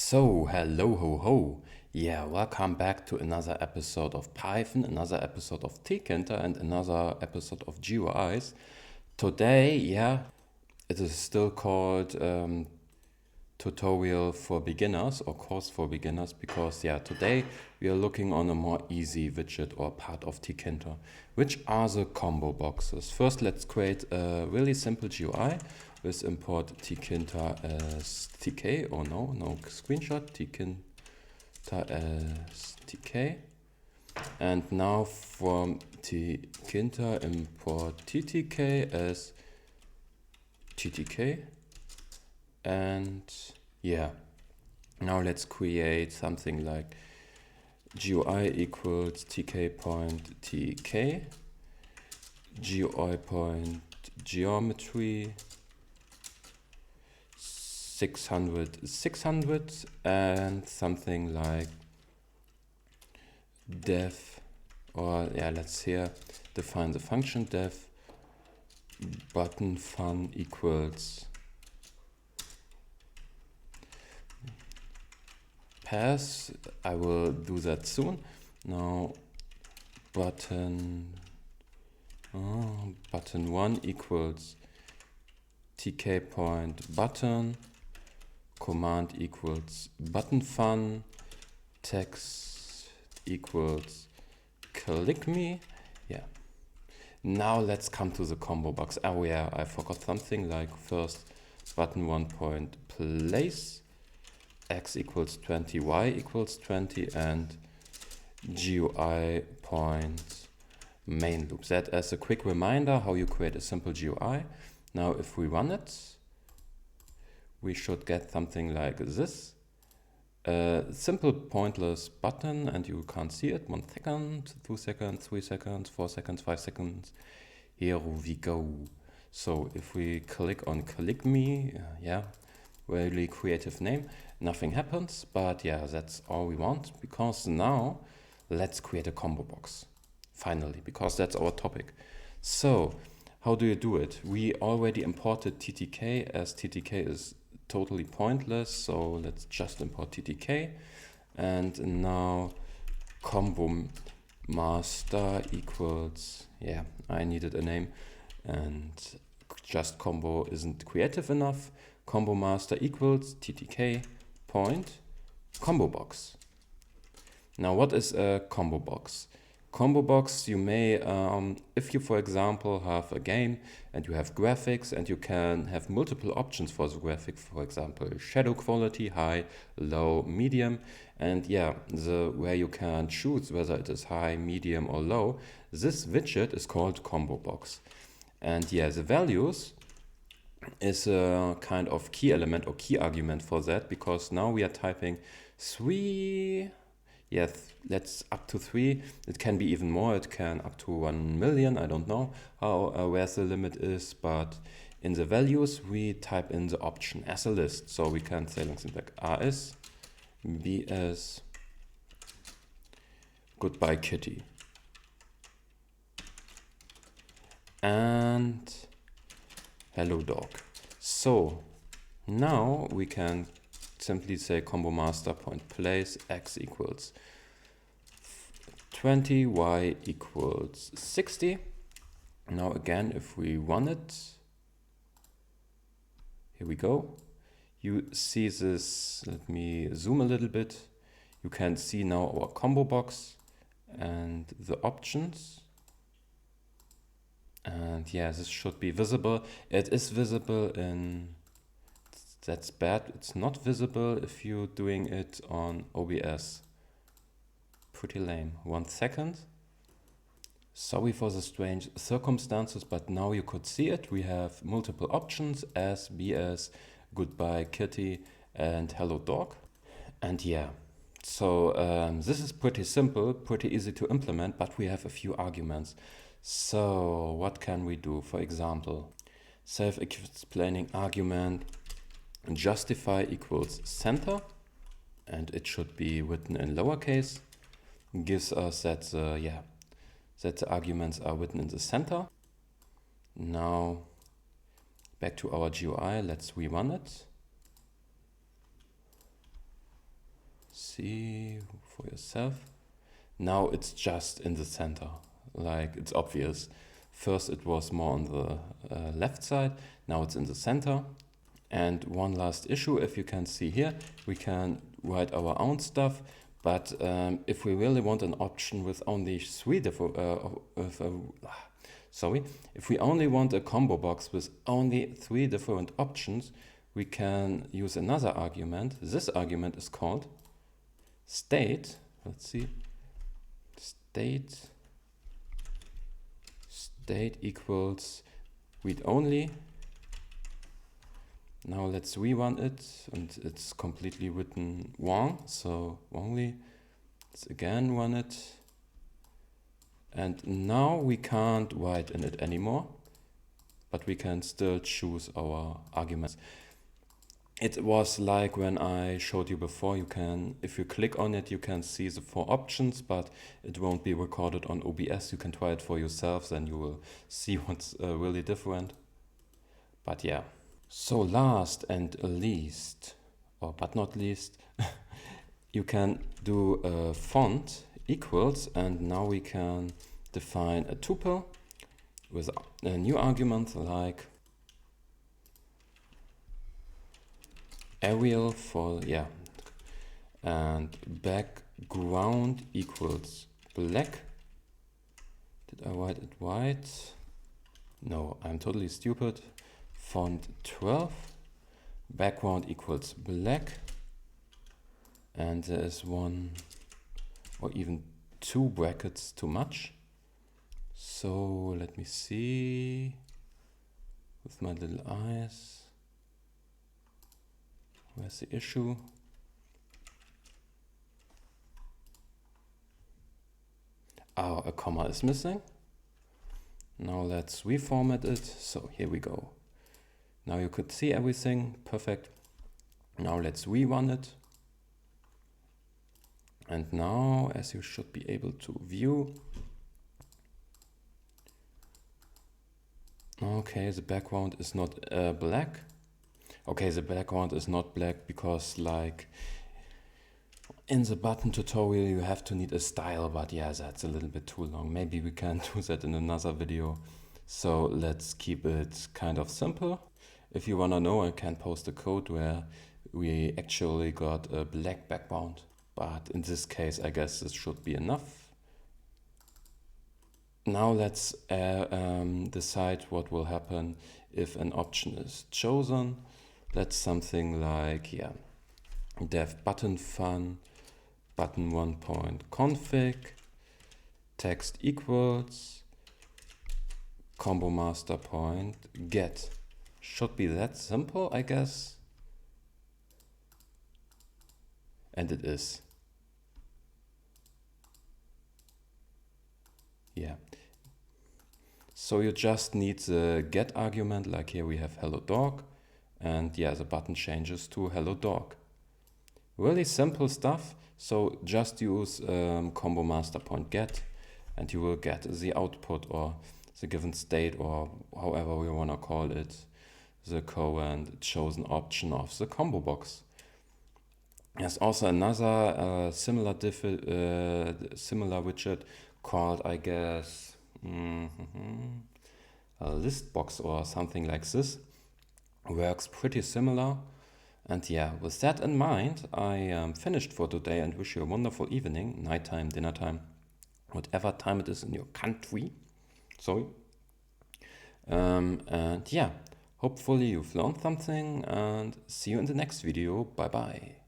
So, hello ho ho. Yeah, welcome back to another episode of Python, another episode of Tkinter, and another episode of GUIs. Today, it is still called tutorial for beginners or course for beginners because, today we are looking on a more easy widget or part of Tkinter, which are the combo boxes. First, let's create a really simple GUI. Let's import Tkinter as tk, or no screenshot, Tkinter as tk. And now from Tkinter import ttk as ttk. And now let's create something like GUI equals tk.tk, GUI.geometry 600, and something like def, or let's here define the function def button fun equals pass. I will do that soon. Now button 1 equals tk.button, command equals button fun, text equals click me. Now let's come to the combo box. I forgot something, like first button 1 point place, x equals 20, y equals 20, and GUI point main loop. That as a quick reminder how you create a simple GUI. Now if we run it, we should get something like this. A simple pointless button, and you can't see it. 1 second, 2 seconds, 3 seconds, 4 seconds, 5 seconds. Here we go. So if we click on click me, really creative name, nothing happens, but that's all we want, because now let's create a combo box finally, because that's our topic. So how do you do it? We already imported ttk, as ttk is totally pointless, so let's just import ttk. And now combo master equals, I needed a name, and just combo isn't creative enough. Combo master equals ttk point combo box. Now what is a combo box? Combo box, you may, if you for example have a game and you have graphics and you can have multiple options for the graphic, for example shadow quality, high, low, medium, and where you can choose whether it is high, medium or low, this widget is called combo box. And the values is a kind of key element or key argument for that, because now we are typing 3. That's up to 3. It can be even more. It can up to 1 million. I don't know how where the limit is, but in the values we type in the option as a list. So we can say something like AS, BS, goodbye kitty, and hello dog. So now we can simply say combo master point place, x equals 20, y equals 60. Now again, if we run it, here we go. You see this, let me zoom a little bit. You can see now our combo box and the options. And this should be visible. It is visible in, that's bad, it's not visible if you're doing it on OBS. Pretty lame. 1 second. Sorry for the strange circumstances, but now you could see it. We have multiple options, as, BS, goodbye kitty, and hello dog. And so this is pretty simple, pretty easy to implement, but we have a few arguments. So what can we do? For example, self-explaining argument justify equals center, and it should be written in lowercase. Gives us that the arguments are written in the center. Now back to our GUI, let's rerun it. see for yourself. Now it's just in the center, like it's obvious. First it was more on the left side, now it's in the center. And one last issue, if you can see here, we can write our own stuff, but if we really want an option with only three different, if we only want a combo box with only 3 different options, we can use another argument. This argument is called state. Let's see, state equals read only. Now let's rerun it, and it's completely written wrong, so wrongly. Let's again run it. And now we can't write in it anymore, but we can still choose our arguments. It was like when I showed you before, you can, if you click on it, you can see the 4 options, but it won't be recorded on OBS. You can try it for yourself, then you will see what's really different. But yeah. So last and least, or but not least, you can do a font equals, and now we can define a tuple with a new argument like Arial for, and background equals black. Did I write it right? No, I'm totally stupid. Font 12, background equals black, and there is 1 or even 2 brackets too much. So let me see with my little eyes. Where's the issue? Oh, a comma is missing. Now let's reformat it. So here we go. Now you could see everything, perfect. Now let's rerun it. And now, as you should be able to view, okay, the background is not black. Okay, the background is not black because, like, in the button tutorial you have to need a style, but yeah, that's a little bit too long. Maybe we can do that in another video. So let's keep it kind of simple. If you wanna know, I can post a code where we actually got a black background. But in this case, I guess this should be enough. Now let's decide what will happen if an option is chosen. That's something like, dev button fun, button 1.config, text equals, combo master point get. Should be that simple, I guess. And it is. Yeah. So you just need the get argument, like here we have hello dog, and yeah, the button changes to hello dog. Really simple stuff. So just use combo master point get, and you will get the output or the given state, or however we want to call it, the current chosen option of the combo box. There's also another similar widget called, I guess, a list box or something like this. Works pretty similar. And yeah, with that in mind, I am finished for today and wish you a wonderful evening, nighttime, dinner time, whatever time it is in your country. Sorry. And yeah, hopefully you've learned something, and see you in the next video. Bye bye.